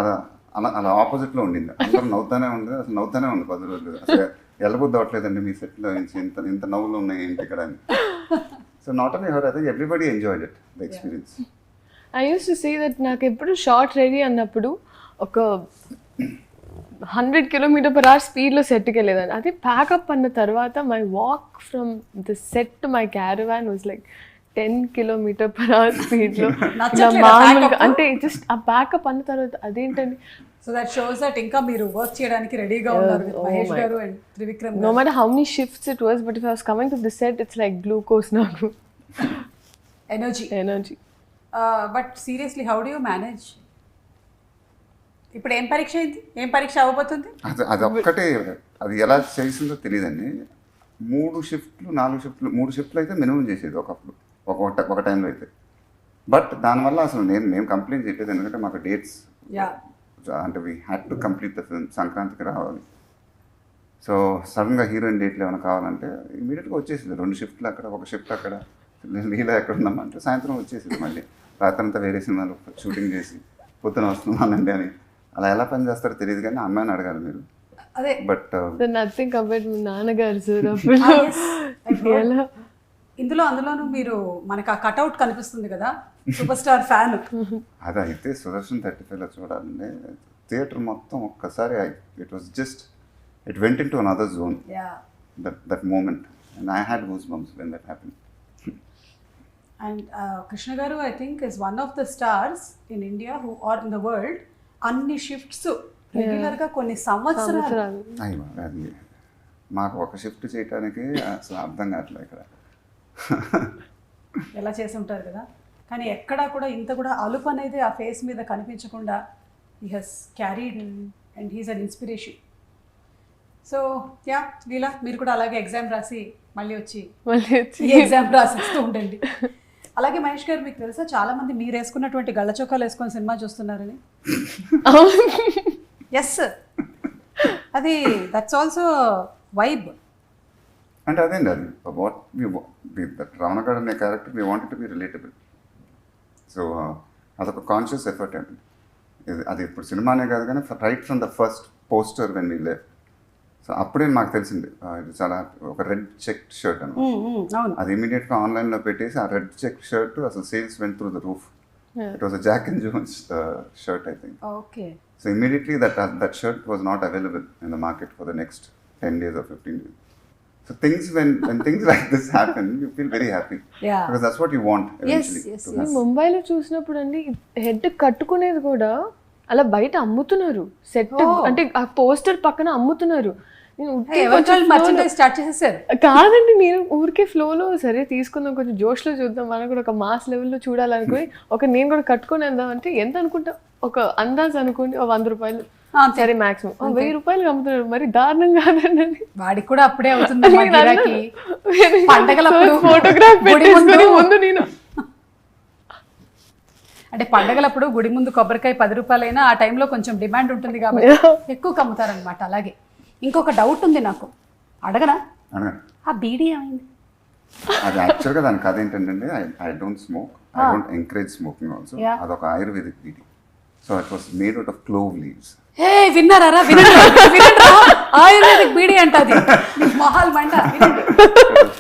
అలా ఆపోజిట్లో ఉండింది, అందరం నవ్వుతానే ఉంది, అసలు నవ్వుతానే ఉంది 10 రోజులు. అసలు వెళ్ళబుద్ధి అవ్వట్లేదండి మీ సెట్లో నుంచి ఇంత నవ్వులు ఉన్నాయి ఏంటి ఇక్కడ అని. So so not only her, I think everybody enjoyed it, the experience. I use to say that నాకు ఎప్పుడు షార్ట్ రెడీ అన్నప్పుడు ఒక 100 km/h స్పీడ్లో సెట్కి వెళ్ళేదాన్ని. అది ప్యాకప్ అన్న తర్వాత my walk from the set to my caravan was like 10 km/h స్పీడ్లో. మామూలుగా అంటే జస్ట్ ఆ ప్యాకప్ అన్న తర్వాత అదేంటండి. సో దట్ షోస్ దట్ ఇంకా మీరు వర్క్ చేయడానికి రెడీగా ఉన్నారు with మహేష్ గారు and Trivikram. No matter how many shifts it was, but if I was coming to the set, it's like glucose నాకు. Energy. But seriously how do you manage? ఇప్పుడు ఏం పరీక్ష అయింది, ఏం పరీక్ష అవ్వబోతుంది? అది ఒక్కటే, అది ఎలా చేసిందో తెలియదండి. 3 షిఫ్ట్లు 4 షిఫ్ట్లు 3 షిఫ్ట్లు అయితే మినిమం చేసేది ఒకప్పుడు, ఒక టైంలో అయితే. బట్ దానివల్ల అసలు మేము కంప్లైంట్ చేయలేదు, ఎందుకంటే మాకు డేట్స్ అంటే we had to complete the film, సంక్రాంతికి రావాలి. సో సడన్గా హీరోయిన్ డేట్లు ఏమైనా కావాలంటే ఇమీడియట్గా వచ్చేసింది. 2 షిఫ్ట్లు అక్కడ, 1 షిఫ్ట్ అక్కడ, లీలా ఎక్కడ ఉన్నామంటే సాయంత్రం వచ్చేసింది. మళ్ళీ రాత్రంతా వేరే సినిమాలు షూటింగ్ చేసి పొద్దున వస్తున్నానండి అని. అలా ఎలా పని చేస్తారో తెలియదు, కానీ అమ్మాయిని అడగాలి మీరు. అదే బట్ నథింగ్ కంపేర్ టు నాన్నగారు సార్. అందులోనూ మీరు మనకు ఆ కట్అవుట్ కనిపిస్తుంది కదా, సూపర్ స్టార్ ఫ్యాన్. అదైతే సుదర్శన్ 35లో చూడాలండి, థియేటర్ మొత్తం ఒక్కసారి it was just it went in to another zone. That moment and I had goose bumps when that happen. And Krishna garu I think is one of the stars in India who are in the world అన్ని shifts రెగ్యులర్గా కొన్ని సంవత్సరాలు. అయ్యో, అది మాకు ఒక shift చేయడానికి అసలు అర్థం కావట్లేదు ఇక్కడ. ఎలా చేసి ఉంటారు కదా, కానీ ఎక్కడా కూడా ఇంత కూడా అలుపు అనేది ఆ ఫేస్ మీద కనిపించకుండా he has carried and he's an inspiration. So yeah Leela, మీరు కూడా అలాగే ఎగ్జామ్ రాసి మళ్ళీ వచ్చి ఈ ఎగ్జామ్ రాసిస్తూ ఉండండి. అలాగే మహేష్ గారు, మీకు తెలుసా చాలా మంది మీరు వేసుకున్నటువంటి గళ్ళ చొక్కాలు వేసుకొని సినిమా చూస్తున్నారని? ఎస్, అది దట్స్ ఆల్సో వైబ్. అంటే అదేండి, అది వాట్ రావణగాడు అనే character we wanted to be relatable. So అదొక కాన్షియస్ ఎఫర్ట్ అండి. అది ఇప్పుడు సినిమానే కాదు, కానీ right from the first poster when we left. So అప్పుడే మాకు తెలిసింది ఇది చాలా ఒక రెడ్ చెక్ షర్ట్ అని. అది ఇమీడియట్గా ఆన్లైన్లో పెట్టేసి ఆ రెడ్ చెక్ షర్ట్ అసలు sales went through the roof. It was a Jack and Jones shirt I think. Okay. So immediately that shirt was not available in the market for the next 10 days or 15 days. So when things like this happen, you feel very happy. Yeah. Because that's what you want eventually. Yes. నేను ముంబైలో చూసినప్పుడు అండి head కట్టుకునేది కూడా అలా బయట అమ్ముతున్నారు. Set అంటే ఆ పోస్టర్ పక్కన అమ్ముతున్నారు. స్టార్ట్ చేసేసారు కాదండి, నేను ఊరికే ఫ్లోలో సరే తీసుకుందాం, కొంచెం జోష్లో చూద్దాం, మనకు కూడా ఒక మాస్ లెవెల్లో చూడాలనుకుని నేను కూడా కట్టుకొని వెళ్దాం అంటే ఎంత అనుకుంటా, ఒక అందాజ్ అనుకోండి, 100 రూపాయలు సరే మాక్సిమం 1000 రూపాయలు అమ్ముతున్నారు. మరి దారుణం కాదండి, వాడికి కూడా అప్పుడే అవుతుంది. ఫోటోగ్రాఫ్ పెట్టేసుకొని ముందు నేను అంటే పండగలప్పుడు గుడి ముందు కొబ్బరికాయ 10 రూపాయలైనా ఆ టైంలో కొంచెం డిమాండ్ ఉంటుంది కాబట్టి ఎక్కువ కమ్ముతారనమాట. అలాగే ఇంకొక డౌట్ ఉంది నాకు, అడగనా? ఆ బీడీ ఏమైంది? అది యాక్చువల్గా దాని కథ ఏంటంటే, I don't smoke, I don't encourage smoking also. అదొక ayurvedic bidi. So it was made out of clove leaves. విన్నారా? ఆయుర్వేదిక్ బీడీ అంటది మొహాల్ మంట.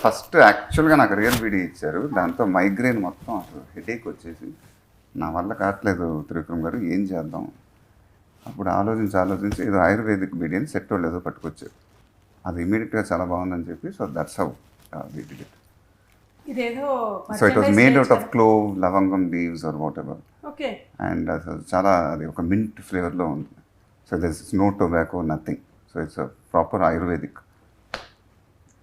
ఫస్ట్ యాక్చువల్గా నాకు రియల్ బీడీ ఇచ్చారు, దాంతో మైగ్రేన్ మొత్తం అసలు హెడేక్ వచ్చేసి నా వల్ల కావట్లేదు త్రివిక్రమ్ గారు, ఏం చేద్దాం? అప్పుడు ఆలోచించి ఏదో ఆయుర్వేదిక్ బీడీ అని సెట్ వాళ్ళు ఏదో పట్టుకొచ్చారు. అది ఇమీడియట్గా చాలా బాగుందని చెప్పి, so that's how we did it. So it was made out of clove, లవంగం leaves or whatever. Okay. And అసలు చాలా అది ఒక మింట్ ఫ్లేవర్లో ఉంది. So this is no tobacco, nothing. So it's proper ayurvedic.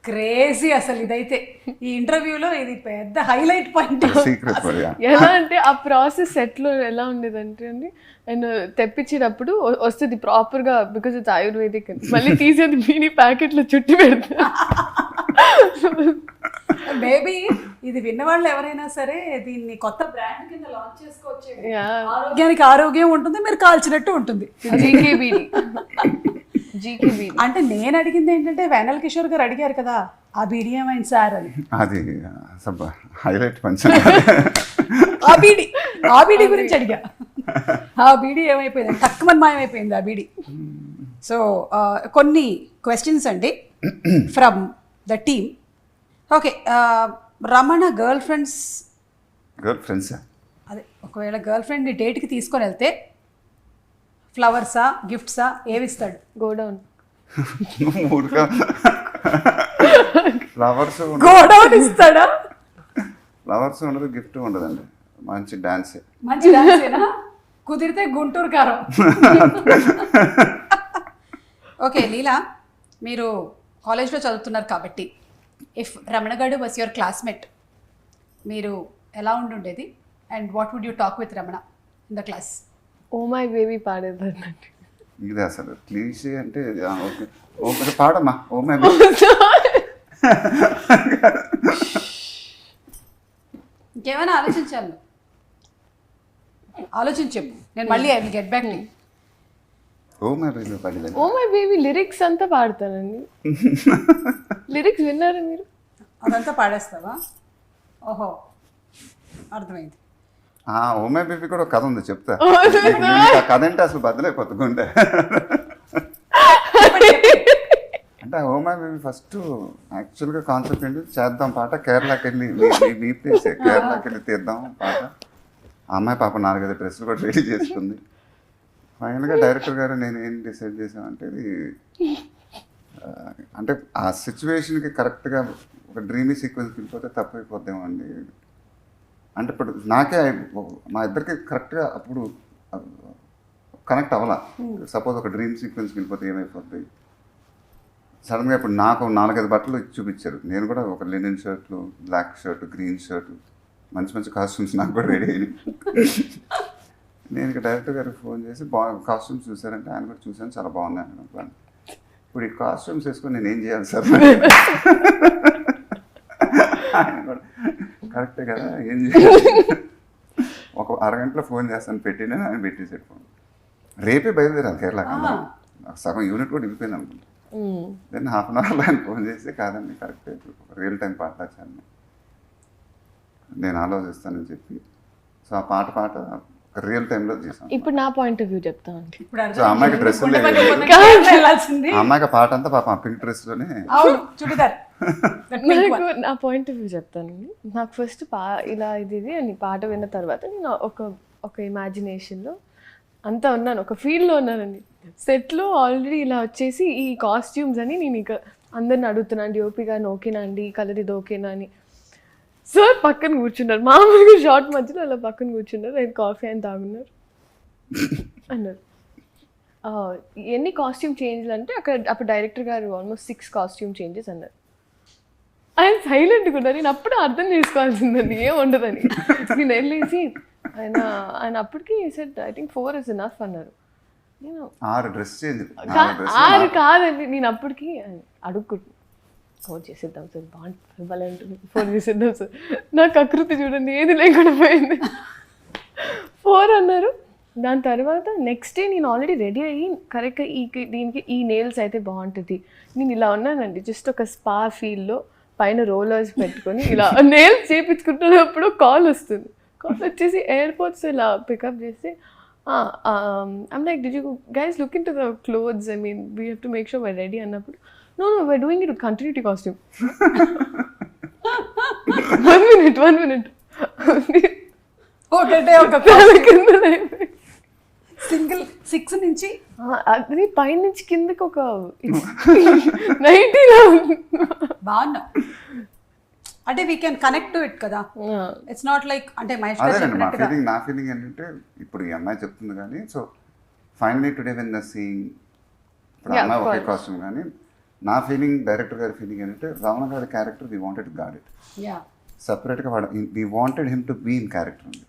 Crazy అసలు ఇదైతే ఈ ఇంటర్వ్యూలో ఇది పెద్ద హైలైట్ పాయింట్. సీక్రెట్. ఎలా అంటే ఆ ప్రాసెస్ సెట్లో ఎలా ఉండేదంటే అండి, అండ్ తెప్పించేటప్పుడు వస్తుంది ప్రాపర్గా, బికాజ్ ఇట్స్ ఆయుర్వేదిక్ అని మళ్ళీ తీసేది బీడీ ప్యాకెట్లో చుట్టి పెడతా. మేబీ ఇది విన్నవాళ్ళు ఎవరైనా సరే దీన్ని కొత్త బ్రాండ్ కింద లాంచ్ చేసుకోవచ్చు. ఆరోగ్యానికి ఆరోగ్యం ఉంటుంది, మీరు కాల్చినట్టు ఉంటుంది. జీకే అంటే నేను అడిగింది ఏంటంటే, వేనల్ కిషోర్ గారు అడిగారు కదా ఆ బీడీ ఏమైంది సార్ అని. అది హైలైట్ ఫంక్షన్. ఆ బీడీ గురించి అడిగా. ఆ బీడీ ఏమైపోయింది, తక్కువ మాయమైపోయింది ఆ బీడీ. సో కొన్ని క్వశ్చన్స్ అండి from the team. Okay, Ramana girl friends అదే ఒకవేళ గర్ల్ ఫ్రెండ్ని డేట్కి తీసుకొని వెళ్తే ఫ్లవర్సా గిఫ్ట్సా ఏవి ఇస్తాడు? Go down. Flowers go down ఇస్తాడా? ఫ్లవర్స్ ఉండదు, గిఫ్ట్ ఉండదండి, మంచి డాన్సే. మంచి డాన్సేనా? కుదిరితే గుంటూరు కారం. ఓకే లీలా, మీరు కాలేజ్లో చదువుతున్నారు కాబట్టి ఇఫ్ రమణ గారు వాస్ యువర్ క్లాస్మేట్, మీరు ఎలా ఉండుండేది and what would you talk with Ramana in the class? Oh my baby పాడేదాన్నండి. ఇది అసలు క్లీషే అంటే ఓకే ఓకే పాడమ్మా. ఓ మై ఇంకేమైనా ఆలోచించాలి, ఆలోచించి చెప్పు, నేను మళ్ళీ I will get back to. Oh my baby పాడలేదు. ఓ మై బేబీ లిరిక్స్ అంతా పాడతానండి. లిరిక్స్ విన్నారా మీరు? అదంతా పాడేస్తావా? ఓహో అర్థమైంది. ఓ మై బేబీ కూడా ఒక కథ ఉంది, చెప్తా. ఆ కథ అంటే అసలు బద్దలైపోతుండే. అంటే ఓ మై బేబీ ఫస్ట్ యాక్చువల్గా కాన్సెప్ట్ ఏంటి, చేద్దాం పాట, కేరళకి వెళ్ళి మీ ప్లేసే, కేరళకి వెళ్ళి తీద్దాం పాట. ఆ అమ్మాయి పాప 4-5 డ్రెస్సులు కూడా రెడీ చేసుకుంది. ఫైనల్గా డైరెక్టర్ గారు నేను ఏం డిసైడ్ చేసామంటే ఇది అంటే ఆ సిచ్యువేషన్కి కరెక్ట్గా ఒక డ్రీమీ సీక్వెన్స్ వెళ్ళిపోతే తప్పైపోద్దాం అండి. అంటే ఇప్పుడు నాకే మా ఇద్దరికి కరెక్ట్గా అప్పుడు కనెక్ట్ అవ్వాల. సపోజ్ ఒక డ్రీమ్ సీక్వెన్స్కి వెళ్ళిపోతే ఏమైపోద్ది. సడన్గా ఇప్పుడు నాకు 4-5 బట్టలు చూపించారు, నేను కూడా ఒక లినెన్ షర్ట్లు, బ్లాక్ షర్ట్, గ్రీన్ షర్ట్, మంచి మంచి కాస్ట్యూమ్స్ నాకు కూడా రెడీ అయినాయి. నేను ఇక డైరెక్టర్ గారికి ఫోన్ చేసి కాస్ట్యూమ్స్ చూసారంటే ఆయన కూడా చూసాను, చాలా బాగున్నాయి అనుకున్నాను. ఇప్పుడు ఈ కాస్ట్యూమ్స్ వేసుకొని నేను ఏం చేయాలి సార్? ఆయన కూడా కరెక్టే కదా, ఏం చేయాలి? ఒక అరగంటలో ఫోన్ చేస్తాను పెట్టినా, ఆయన పెట్టేసాడు ఫోన్. రేపే బయలుదేరాలి కేరళకి. సగం యూనిట్ కూడా వెళ్ళిపోయింది అనుకుంటా. దెన్ హాఫ్ అన్ అవర్లో ఆయన ఫోన్ చేసి కాదండి కరెక్టే, రియల్ టైం పాట వచ్చాను, నేను ఆలోచిస్తానని చెప్పి సో ఆ పాట రియల్ టైంలో చేసాను. ఇప్పుడు నా పాయింట్ ఆఫ్ వ్యూ చెప్తానండి. సో అమ్మాయికి డ్రెస్ అమ్మాయికి పాట అంతా పాప పింక్ డ్రెస్లోనే. నాకు నా పాయింట్ ఆఫ్ వ్యూ చెప్తానండి. నాకు ఫస్ట్ ఇలా ఇది అని పాట విన్న తర్వాత నేను ఒక ఇమాజినేషన్లో అంతా ఉన్నాను, ఒక ఫీల్డ్లో ఉన్నానండి. సెట్లో ఆల్రెడీ ఇలా వచ్చేసి ఈ కాస్ట్యూమ్స్ అని నేను ఇక అందరిని అడుగుతున్నాను, డిఓపి గారిని ఓకేనా అండి, ఈ కలర్ ఇది ఓకేనా అని. సార్ పక్కన కూర్చున్నారు, మామూలుగా షార్ట్ మధ్యలో అలా పక్కన కూర్చున్నారు, ఆయన కాఫీ అని తాగున్నారు అన్నారు. ఎన్ని కాస్ట్యూమ్ చేంజ్లు అంటే అప్పుడు డైరెక్టర్ గారు ఆల్మోస్ట్ 6 కాస్ట్యూమ్ చేంజెస్ అన్నారు. ఆయన సైలెంట్గా ఉన్నారు. నేను అప్పుడు అర్థం చేసుకోవాల్సిందండి ఏం ఉండదని. నేను వెళ్ళేసి ఆయన అప్పటికి set I think 4 is enough అన్నారు. నేను 6 కాదండి, నేను అప్పటికి అడుక్కుంటున్నాను, 4 చేసేద్దాం సార్, బాగుంటుంది 4 చేసేద్దాం సార్. నాకు ఆకృతి చూడండి ఏది లేకుండా పోయింది. 4 అన్నారు. దాని తర్వాత నెక్స్ట్ డే నేను ఆల్రెడీ రెడీ అయ్యి కరెక్ట్గా దీనికి ఈ నెయిల్స్ అయితే బాగుంటుంది, నేను ఇలా ఉన్నానండి జస్ట్ ఒక స్పా ఫీల్డ్లో పైన రోలర్స్ పెట్టుకొని ఇలా నెయిల్స్ చేయించుకుంటున్నప్పుడు కాల్ వస్తుంది. కాల్ వచ్చేసి ఎయిర్పోర్ట్స్ ఇలా పికప్ చేసి I'm like did you guys look in to the clothes, I mean we have to make sure we're ready అన్నప్పుడు no we're doing it with continuity costume. one minute ఒకటే ఒక single 6 నుంచి అది పైన నుంచి కిందకి ఒక 90 బాగున్నా అంటే we can connect to it కదా. ఇట్స్ నాట్ లైక్ అంటే నా ఫీలింగ్ ఏంటంటే ఇప్పుడు ఈ అమ్మాయి చెప్తుంది కానీ so finally today when the seeing ఇప్పుడు అమ్మాయి ఒకే కాస్ట్యూమ్ కానీ నా ఫీలింగ్ డైరెక్టర్ గారి ఫీలింగ్ ఏంటంటే రావణ గారి character we wanted got it సపరేట్గా వాడు we wanted him to be in character ఉంది,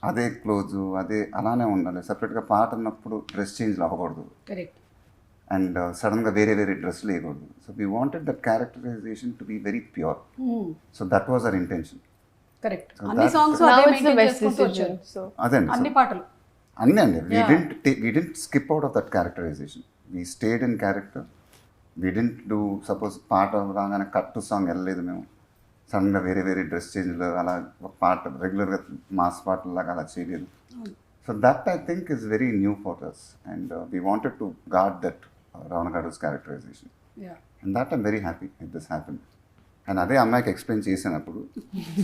అదే క్లోజు అదే అలానే ఉండాలి. సపరేట్గా పాట అన్నప్పుడు డ్రెస్ చేంజ్లు అవ్వకూడదు అండ్ సడన్గా వేరే డ్రెస్సులు వేయకూడదు. So we wanted that characterization to be very pure. So that was our intention. అన్ని పాటలు అన్నీ అండి. We didn't skip out of that characterization, we stayed in character. We didn't do suppose పాట రాగానే కట్టు సాంగ్ వెళ్ళలేదు మేము, సడన్గా వేరే డ్రెస్ చేంజ్లు అలా ఒక పాట రెగ్యులర్గా మాస్ పాటలాగా అలా చేయలేదు. So that I think is very new for us and we wanted to God that Ravana Garu's characterization. And that I'm very happy if this happened. And అదే అమ్మాయికి ఎక్స్ప్లెయిన్ చేసినప్పుడు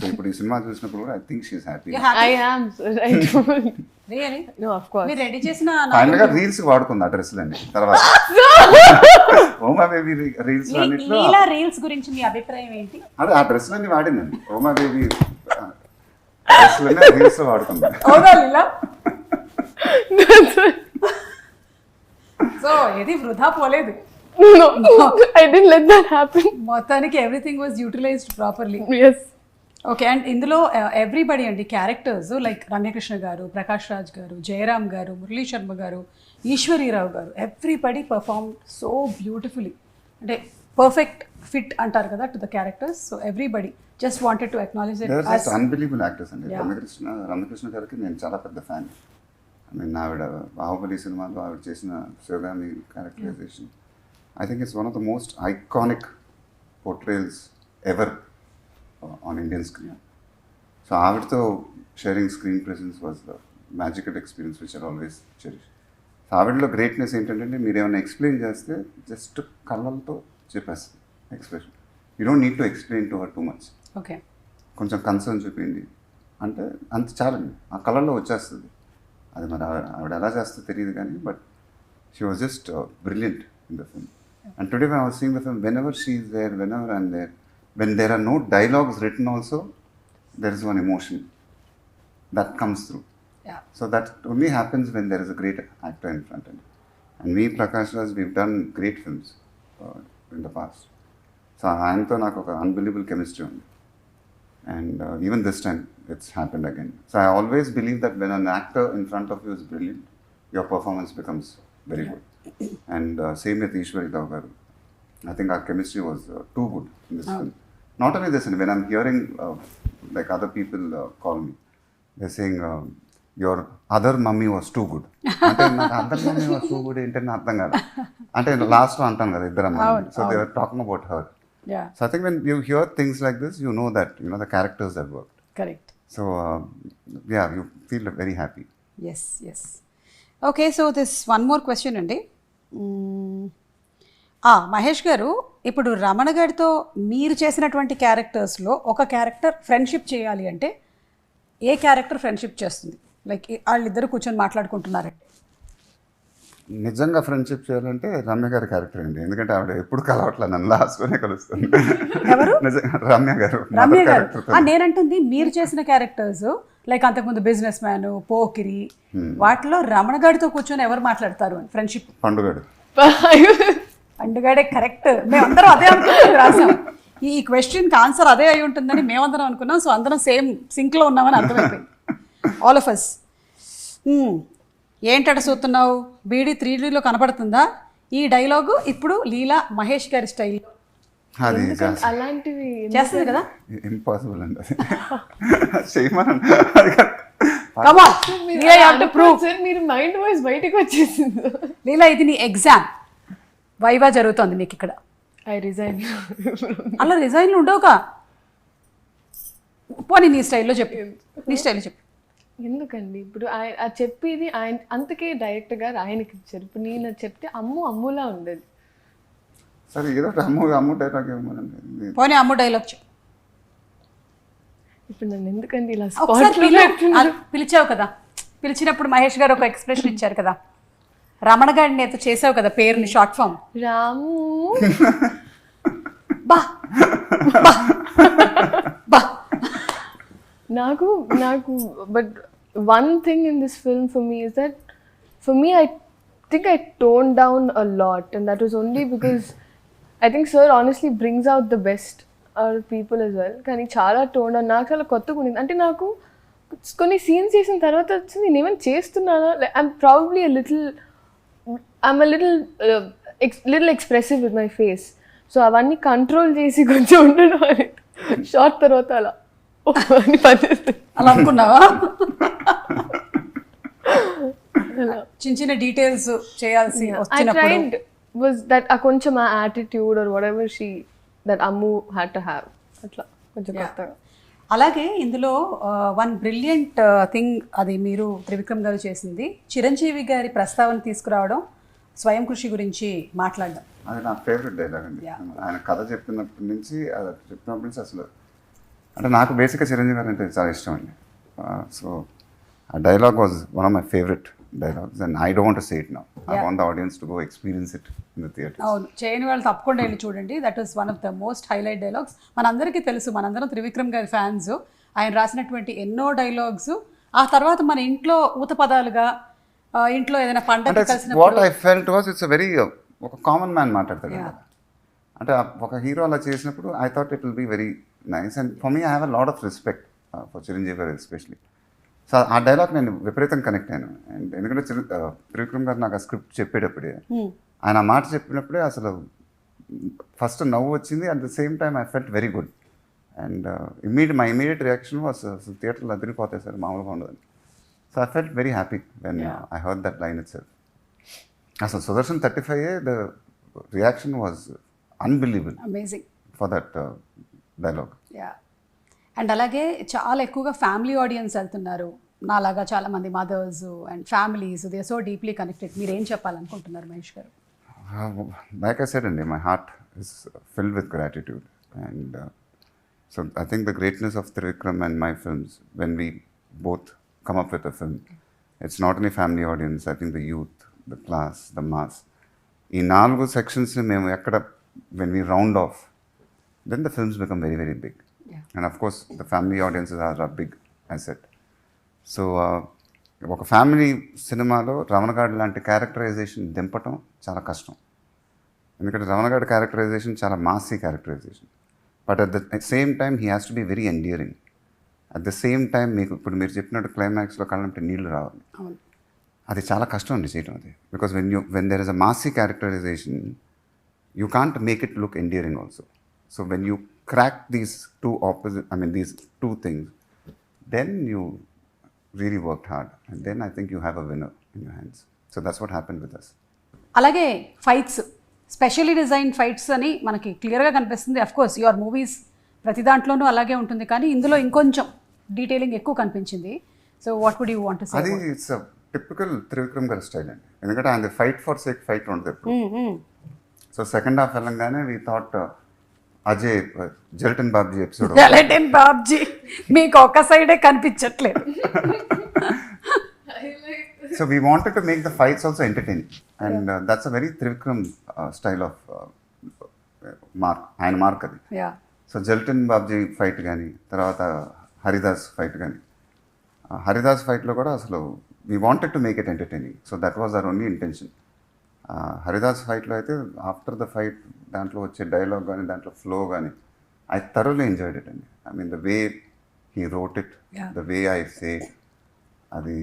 సో ఇప్పుడు ఈ సినిమా చూసినప్పుడు కూడా I think she is happy. I am, sir. I don't. Really No, of course. మీరు ready చేసిన ఫైనల్ గా రీల్స్ వాడుకుంది ఆ డ్రెస్సులన్నీ తర్వాత ఓమా బేబీ రీల్స్ అన్నిట్లో లీలా రీల్స్ గురించి మీ అభిప్రాయం ఏంటి? అదే ఆ డ్రెస్సులన్నీ వాడిందండి. ఓమా బేబీ డ్రెస్సులన్నీ రీల్స్ లో వాడుకుంది. అవునా లీలా? సో ఇది వృధా పోలేదు. No, I didn't let that happen. మొత్తానికి everything was utilized properly. Yes. Okay, and ఇందులో ఎవ్రీబడి అండి క్యారెక్టర్స్ లైక్ రమ్యకృష్ణ గారు, ప్రకాష్ రాజ్ గారు, జయరామ్ గారు, మురళీ శర్మ గారు, ఈశ్వరీరావు గారు, ఎవ్రీబడి పర్ఫార్మ్ సో బ్యూటిఫుల్లీ. అంటే పర్ఫెక్ట్ ఫిట్ అంటారు కదా to the characters. So everybody just wanted to acknowledge it. Just unbelievable actors అండి. రమ్యకృష్ణ గారికి నేను చాలా పెద్ద ఫ్యాన్. ఐ మీన్ ఆవిడ బాహుబలి సినిమాలో ఆవిడ చేసిన Sivagami characterization I think it's one of the most iconic portrayals ever on Indian screen. So ఆవిడతో sharing screen presence was the magical experience which I'll always cherish. So ఆవిడలో గ్రేట్నెస్ ఏంటంటే మీరు ఏమైనా ఎక్స్ప్లెయిన్ చేస్తే జస్ట్ కళ్ళతో చెప్పేస్తుంది expression. You don't need to explain to her too much. Okay, కొంచెం కన్సర్న్ చూపిండి అంటే అంత చాలండి, ఆ కళల్లో వచ్చేస్తుంది. అది మరి ఆవిడ ఎలా చేస్తుందో తెలియదు కానీ but she was just brilliant in the film. And today when I was seeing the film, whenever she is there, whenever I'm there, when there are no dialogues written also, there is one emotion that comes through. yeah, So that only happens when there is a great actor in front of it. And me, Prakash Raj, we've done great films in the past. So ఆయనతో నాకు ఒక unbelievable chemistry ఉంది. And even this time, it's happened again. So I always believe that when an actor in front of you is brilliant, your performance becomes very good. And same with Ishwarirav garu. I think our chemistry was too good in this film. Not only this, when I'm hearing like other people call me, they're saying your other mummy was too good. అంటే నాకు other mummy was too good ఏంటని అర్థం కాదు. అంటే లాస్ట్లో అంటాం కదా ఇద్దరు అమ్మాయి. So they were talking about her. yeah, So I think when you hear things like this, you know that the characters that worked. correct. So yeah, you feel very happy. yes yes okay, so this one more question అండి. మహేష్ గారు, ఇప్పుడు రమణ గారితో మీరు చేసినటువంటి క్యారెక్టర్స్లో ఒక character friendship చేయాలి అంటే ఏ character friendship చేస్తుంది? లైక్ వాళ్ళిద్దరు కూర్చొని మాట్లాడుకుంటున్నారంటే నిజంగా ఫ్రెండ్షిప్ చేయాలంటే రమ్య గారి క్యారెక్టర్ అండి. ఎందుకంటే ఆవిడ ఎప్పుడు కలవట్లే, నన్ను లాస్ట్లోనే కలుస్తుంది. ఎవరు? రమ్య గారు. రమ్య గారు. నేనంటుంది మీరు చేసిన క్యారెక్టర్స్ లైక్ అంతకుముందు బిజినెస్ మ్యాన్, పోకిరి, వాటిలో రమణ గారితో కూర్చొని ఎవరు మాట్లాడతారు అని ఫ్రెండ్షిప్? పండుగాడు. పండుగాడే కరెక్ట్. మేమందరం అదే అనుకున్నాం, రాసాం. ఈ క్వశ్చన్కి ఆన్సర్ అదే అయి ఉంటుందని మేమందరం అనుకున్నాం. సో అందరం సేమ్ సింక్లో ఉన్నామని అర్థమైపోయింది ఆల్ ఆఫ్ అస్. ఏంటట చూస్తున్నావు, బీడీ 3Dలో కనపడుతుందా? ఈ డైలాగు ఇప్పుడు లీలా మహేష్ గారి స్టైల్లో అది అలాంటివి చేస్తుంది కదా. ఇంపాసిబుల్ అండి అది చేయమని. Come on, Leela, you have to prove. Sir మీరు మైండ్ వాయిస్ బయటకు వచ్చేసింది. లీలా, ఇది నీ ఎగ్జామ్ వైవా జరుగుతుంది నీకు ఇక్కడ. I resign. అలా రిజైన్లు ఉండవుగా. పోనీ నీ స్టైల్లో చెప్పు, నీ స్టైల్లో చెప్పు. ఎందుకండి ఇప్పుడు ఆయన చెప్పేది ఆయన అంతకే డైరెక్టర్ గారు ఆయనకి ఇచ్చారు. ఇప్పుడు నేను చెప్తే అమ్ములా ఉండేది. సరే ఏదో అమ్ము డైలాగ్ ఏమోనండి. పోనీ అమ్ము డైలాగ్ చెప్పు. ఇప్పుడు నన్ను ఎందుకండి ఇలా పిలిచావు కదా, పిలిచినప్పుడు మహేష్ గారు ఒక ఎక్స్ప్రెషన్ ఇచ్చారు కదా, రమణ గారిని నేత చేసావు కదా పేరుని షార్ట్ ఫామ్. రాము బా బా బా. నాకు but one thing in this film for me is that for me I think I tone down a lot and that was only because I think sir honestly brings out the best or people as well. కానీ చాలా tone down, నాకు చాలా కొత్తగా ఉండింది. అంటే నాకు కొన్ని scenes చేసిన తర్వాత వచ్చింది నేను ఏమైనా చేస్తున్నానా, I'm probably I'm little expressive with my face. So అవన్నీ కంట్రోల్ చేసి కొంచెం ఉండడం అని షార్ట్ తర్వాత అలా అని పనిచేస్తాయి. అలా అనుకున్నావా? చిన్న చిన్న డీటెయిల్స్ చేయాల్సి వచ్చినప్పుడు was that a కొంచెం ఆ attitude or whatever she that Ammu had to have అట్లా కొంచెం కొత్తగా. అలాగే ఇందులో వన్ బ్రిలియంట్ థింగ్ అది మీరు త్రివిక్రమ్ గారు చేసింది, చిరంజీవి గారి ప్రస్తావన తీసుకురావడం, స్వయం కృషి గురించి మాట్లాడడం. అది నా ఫేవరెట్ డైలాగ్ అండి. ఆయన కథ చెప్పినప్పటి నుంచి అసలు అంటే నాకు బేసిక్గా చిరంజీవి గారు అంటే చాలా ఇష్టం అండి. సో ఆ dialogue was one of my favourite dialogues and I don't want to say it now. I want the audience to go experience it in the theatre. అవును, చేయని వాళ్ళు తప్పకుండా వెళ్ళి చూడండి. That is one of the most highlight dialogues. మనందరికీ తెలుసు, మనందరం త్రివిక్రమ్ గారి ఫ్యాన్స్. ఆయన రాసినటువంటి ఎన్నో డైలాగ్స్ ఆ తర్వాత మన ఇంట్లో ఊత పదాలుగా ఇంట్లో ఏదైనా పండగ కలిసిన what I felt was it's very ఒక కామన్ మ్యాన్ మాట్లాడతాడు కదా. అంటే ఒక హీరో అలా చేసినప్పుడు I thought it will be very nice and for me I have a lot of respect for Chiranjeevi గారు ఎస్పెషలీ. సో ఆ డైలాగ్ నేను విపరీతంగా కనెక్ట్ అయ్యాను. అండ్ ఎందుకంటే త్రివిక్రమ్ గారు నాకు ఆ స్క్రిప్ట్ చెప్పేటప్పుడే ఆయన ఆ మాట చెప్పినప్పుడే అసలు ఫస్ట్ నవ్వు వచ్చింది. At the same time I felt very good. And my immediate reaction was అసలు థియేటర్లో అదిరిపోతాయి సార్, మామూలుగా ఉండదని. So I felt very happy when I heard that line itself. అసలు Sudarshan 35 the reaction was unbelievable, amazing for that dialogue. Yeah, and అలాగే చాలా ఎక్కువగా family audience వెళ్తున్నారు. నాలాగా చాలామంది mothers and families, they are so deeply connected. మీరు ఏం చెప్పాలనుకుంటున్నారు మహేష్ గారు? Like I said, my heart is filled with gratitude. And so I think the greatness of Trivikram and my films, when we both come up with a film, it's not only family audience, I think the youth, the class, the mass. In 4 sections, when we round off, then the films become very, very big. Yeah. And of course, the family audiences are a big asset. So, ఒక family సినిమాలో రమణగాడి లాంటి characterisation దింపటం చాలా కష్టం. ఎందుకంటే రమణగాడి characterization చాలా massy characterization. But at the same time he has to be very endearing. At the same time ఇప్పుడు మీరు చెప్పినట్టు క్లైమాక్స్లో కళ్ళంటే నీళ్లు రావాలి. అది చాలా కష్టం అండి చేయడం అది. Because when there is a massy characterization you can't make it look endearing also. So when you crack these these two things, then you really worked hard, and then I think you have a winner in your hands. So that's what happened with us. అలాగే fights, specially design fights అని మనకి క్లియర్గా కనిపిస్తుంది. Of course your movies ప్రతి దాంట్లోనూ అలాగే ఉంటుంది, కానీ ఇందులో ఇంకొంచెం డీటెయిలింగ్ ఎక్కువ కనిపించింది. So what would you want to say? అది ఇట్స్ అ టిపికల్ త్రివిక్రమ్ గారి స్టైల్ అండి. ఎందుకంటే ఆయన ఫైట్ ఫర్ సేక్ ఫైట్ ఉండదు ఎప్పుడు. సో సెకండ్ హాఫ్ వెళ్ళంగానే వీ థాట్ అజయ్ జెల్టన్ బాబ్జీ ఎపిసోడ్, జెల్టన్ బాబ్జీ మీకు ఒక సైడే కనిపించట్లేదు. So we wanted to make the fights also entertaining, and that's a very Trivikram style of mark adi. Yeah. So Jelton Babji fight gaani, tarvata Haridas fight gaani. Haridas fight lo kuda asalu we wanted to make it entertaining. So that was our only intention. Haridas fight lo aithe after the fight dantlo vache dialogue gaani, dantlo flow gaani, I thoroughly enjoyed it. I mean the way he wrote it, the way I say it, అది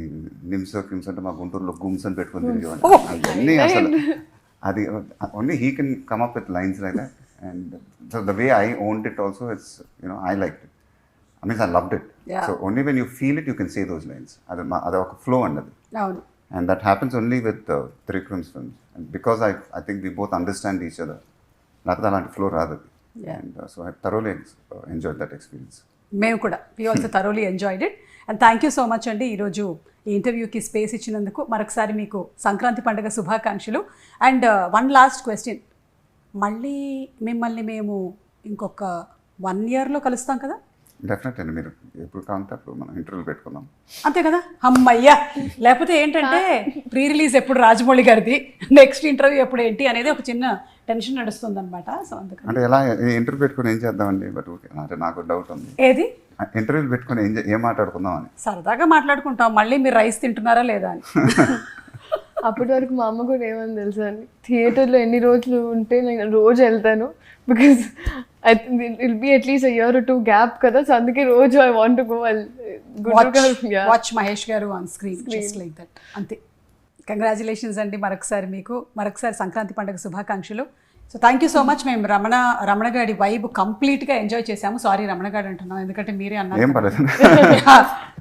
నిమ్స్ అంటే మా గుంటూరులో గుమ్స్ అని పెట్టుకుని తిరిగేవాడిని. అవన్నీ అసలు అది only he can come up with lines like that. And so the way I owned it also, it's I liked it. I loved it. So only when you feel it you can say those lines. అది ఒక flow అండి అది. And that happens only with Trivikram's films. And because I think we both understand each other. లేకపోతే అలాంటి flow రాదు అది. And so I thoroughly enjoyed that experience. మేము కూడా we also thoroughly enjoyed it. And thank you so much అండి, ఈరోజు ఈ ఇంటర్వ్యూకి స్పేస్ ఇచ్చినందుకు. మరొకసారి మీకు సంక్రాంతి పండుగ శుభాకాంక్షలు. అండ్ వన్ లాస్ట్ క్వశ్చన్, మళ్ళీ మిమ్మల్ని మేము ఇంకొక 1 yearలో కలుస్తాం కదా? డెఫినెట్ అండి. మీరు ఎప్పుడు కావాలంటే అప్పుడు మనం ఇంటర్వ్యూలు పెట్టుకుందాం. అంతే కదా? అమ్మయ్యా. లేకపోతే ఏంటంటే ప్రీ రిలీజ్ ఎప్పుడు రాజమౌళి గారిది, నెక్స్ట్ ఇంటర్వ్యూ ఎప్పుడు ఏంటి అనేది ఒక చిన్న టెన్షన్ నడుస్తుంది అనమాట. సో అందుకని అంటే ఎలా ఇంటర్వ్యూ పెట్టుకుని ఏం చేద్దామండి? బట్ ఓకే, అంటే నాకు డౌట్ ఉంది. ఏది ఇంటర్వ్యూలు పెట్టుకుని ఏం మాట్లాడుకుందాం అని. సరదాగా మాట్లాడుకుంటాం, మళ్ళీ మీరు రైస్ తింటున్నారా లేదా అని. అప్పటి వరకు మా అమ్మ కూడా ఏమని తెలుసా అండి, థియేటర్లో ఎన్ని రోజులు ఉంటే నేను రోజు వెళ్తాను, because I think it be at least a year or 2 gap కదా. సో అందుకే రోజు I want to go watch Mahesh గారు on screen just like that. అంతే. కంగ్రాచులేషన్స్ అండి మరొకసారి మీకు, మరొకసారి సంక్రాంతి పండుగ శుభాకాంక్షలు. So thank you so much. మేము రమణగాడి వైబ్ కంప్లీట్గా ఎంజాయ్ చేసాము. సారీ రమణగాడు అంటున్నాం, ఎందుకంటే మీరే అన్నారు.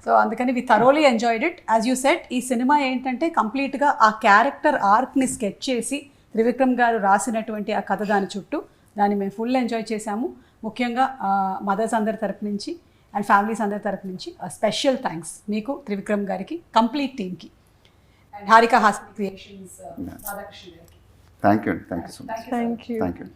సో అందుకని we thoroughly enjoyed it. As you said, ఈ సినిమా ఏంటంటే కంప్లీట్గా ఆ క్యారెక్టర్ ఆర్క్ని స్కెచ్ చేసి త్రివిక్రమ్ గారు రాసినటువంటి ఆ కథ దాని చుట్టూ, దాన్ని మేము ఫుల్ ఎంజాయ్ చేసాము. ముఖ్యంగా మదర్స్ అందరి తరపు నుంచి అండ్ ఫ్యామిలీస్ అందరి తరపు నుంచి స్పెషల్ థ్యాంక్స్ మీకు, త్రివిక్రమ్ గారికి, కంప్లీట్ టీమ్కి. అండ్ హారిక హాస్య క్రియేషన్స్ రాధాకృష్ణ గారికి. థ్యాంక్ యూ అండి, thank you so much, thank you. Thank you.